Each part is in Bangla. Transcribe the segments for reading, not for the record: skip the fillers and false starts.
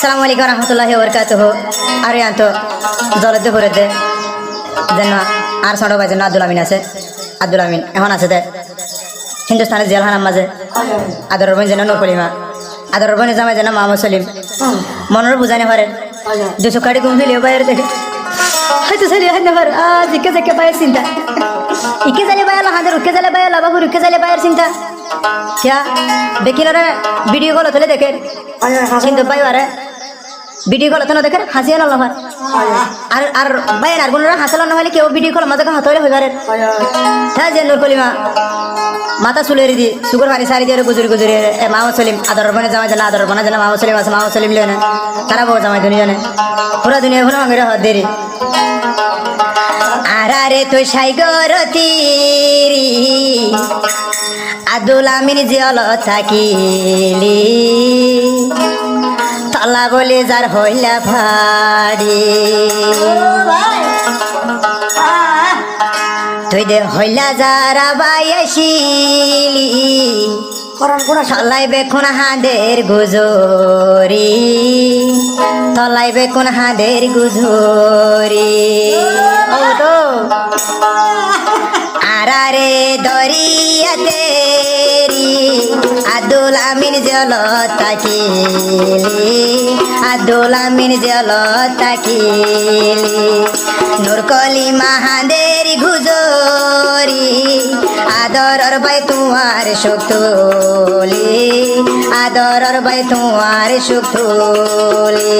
Assalamualaikum warahmatullahi wabarakatuh. Ari anto জলতে পড়েতে যেন আর ছোট ভাই যেন আব্দুল আমিন আছে আব্দুল আমিন এখন আছে দে হিন্দুস্তানের জেলখানার মাঝে আদরের বোন যেন নকলিমা আদরের বোনের জামাই যেন মাহমুদ সলিম মনের বুঝানে পারেন দুশো কাটি ঘুম দিলেও বাইরে দেখে হয়তো সরি হয় না পার জিকে জিকে বাইরের চিন্তা ইকে জালে বাইর হাজার উকে জালে বাইর লাভাবুর উকে জালে বাইরের চিন্তা क्या बेकिनारा वीडियो कॉल होते देखे কিন্তু ভাই আরে ভিডিও কল তো দেখে হাসিয়া না লাভার আর ভাই আর গুণরা হাসল না হলে কেউ ভিডিও কল মাঝে হাত হইলে হইবারে হ্যাঁ যে নূর কলিমা মাথা চুলেরি দি সুগর ভারি সারি দিয়ে গুজুরি গুজুরি মাহমুদ সলিম আদর বনে জামাই জানা আদর বনে জানা মাহমুদ সলিম আছে মাহমুদ সলিম লিয়ে না তারা বউ জামাই দুনিয়া নে পুরা দুনিয়া ঘুরে মাঙ্গের হাত দেরি আরে তুই সাইগরতি আব্দুল আমিন জিয়াল থাকিলি তলা বলে যার হইলা ভাড়ি তুই দে হইলা যারা বাইয়াছিলি তলাইবে কোন হাঁদের গুজরি তলাইবে কোন হাঁদের গুজরি ও তো আরে দরিয়াতে আব্দুল আমিন জল তাকিলি আব্দুল আমিন জল তাকিলি নূর কলিমা হাঁদের গুজরি আদরর বাই তোমার সুখ তুলি আদরর বাই তোমার সুখ তুলি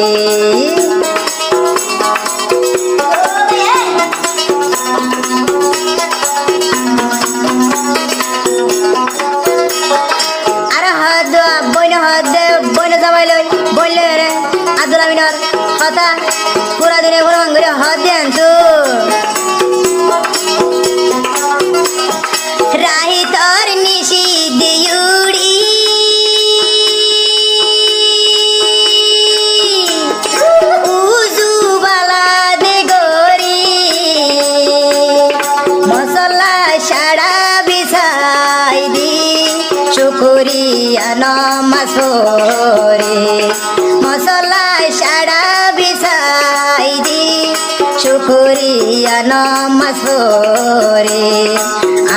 আব্দুল আমিনের কথা পুরা দিনে পুরো ভাঙ্গুরে হাত দেন তো রাহি তোর নিশি দিউড়ি উজু বালা দে গরি মশলা সারা বিছাই দি শুকুরিয়া নমাজ পড়ে মশলা সারা বিছাই দি শুকুরিয়া নমাজ পড়ে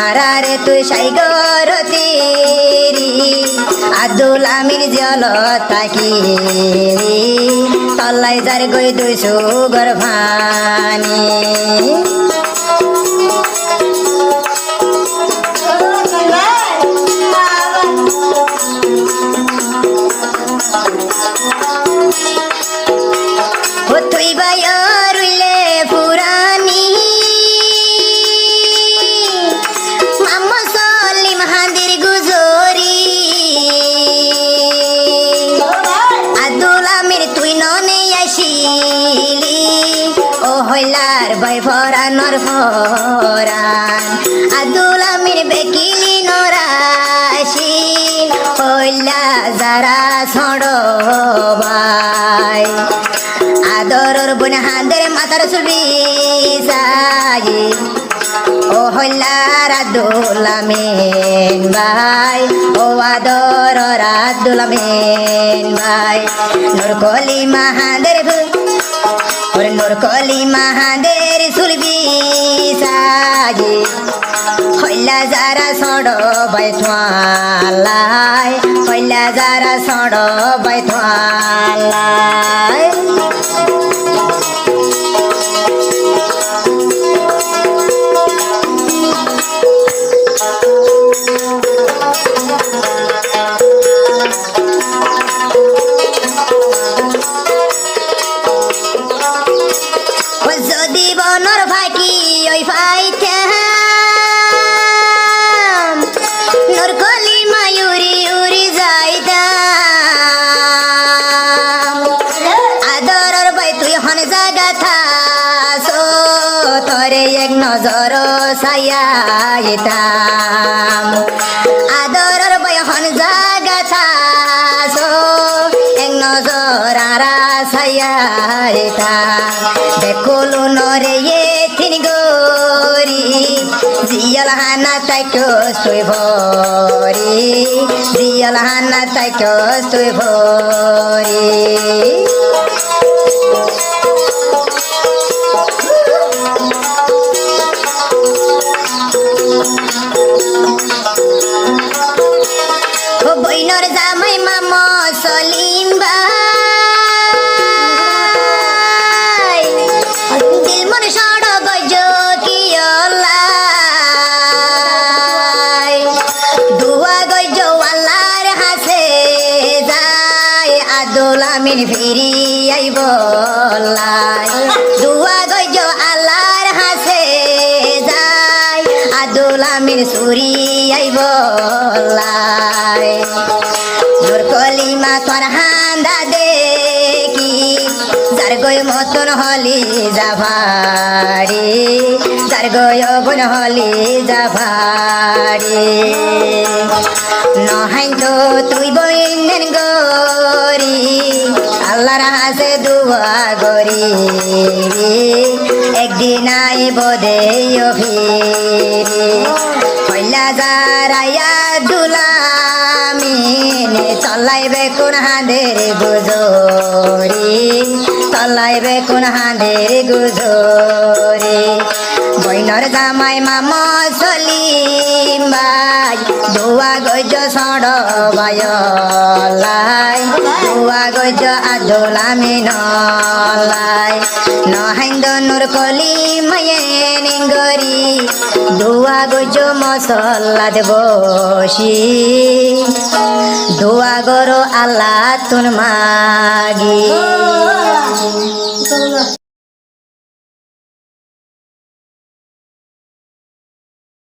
আরে তুই সাইগরতি আব্দুল আমিন জল তাকিলি তলাই যার গই দুই সুগর ভানি তুই বাইরে পুরানি মামা সলিম হাঁদের গুজরি আব্দুল আমির তুই ননে আসিলি ও হইলার বাই ভরানোর ভরান আব্দুল আমির বেকিলি নরাশিল হইলা যারা ছড় বাই আদরর বোন হাঁদের মাথার চুলবি সাই ও হইলার আব্দুল আমিন ভাই ও আদরর আব্দুল আমিন ভাই নূর কলিমা হাঁদের নূর কলিমা হাঁদের চুলবি সাই হইলা যারা সড় বাই থালাই হইলা যারা সড় বাই থালাই যদি বনর ভাকি ওই ফাইতে নূর কলিমা উড়ি উড়ি যাইতাম আদরর বাই তুই হন জাগা থাসো তোরে এক নজর সাইয়াইতাম আদরর বাই হন জাগা থাসো এক নজর আরা সাইয়াইতাম দেখলো নরে তিন গরি জিয়াল হানা তাইকো তুই ভরি জিয়াল হানা তাইকো তুই ভরি আব্দুল আমিন ফিরি আইব লাই দুয়া গজ আল্লাহর হাসে যায় আব্দুল আমিন সুরি আইব লাই নূর কলিমা তোর হান্দা দেখি যার গয় মতন হলি যাভারি যার গয় গুণ হলি যাভারি নহাই তো তুই বইনেন গরি আল্লাহর হাসে দুয়া গরি একদিন আইব দে ফিরি পয়লা যারাইয়া দুলামিন চলাইবে কোন হাঁদের গুজরি চলাইবে কোন হাঁদের গুজরি বইনর জামাই মামা সলিম ভাই দুয়া গজ সড় বায়লাই দুয়া গজ আব্দুল আমিন লাই নহাইন্দ নূর কলি মায়ে নিঙ্গরি দুয়া গজ মসল্লা দেব দুয়া গরো আল্লাহ তুন মাগি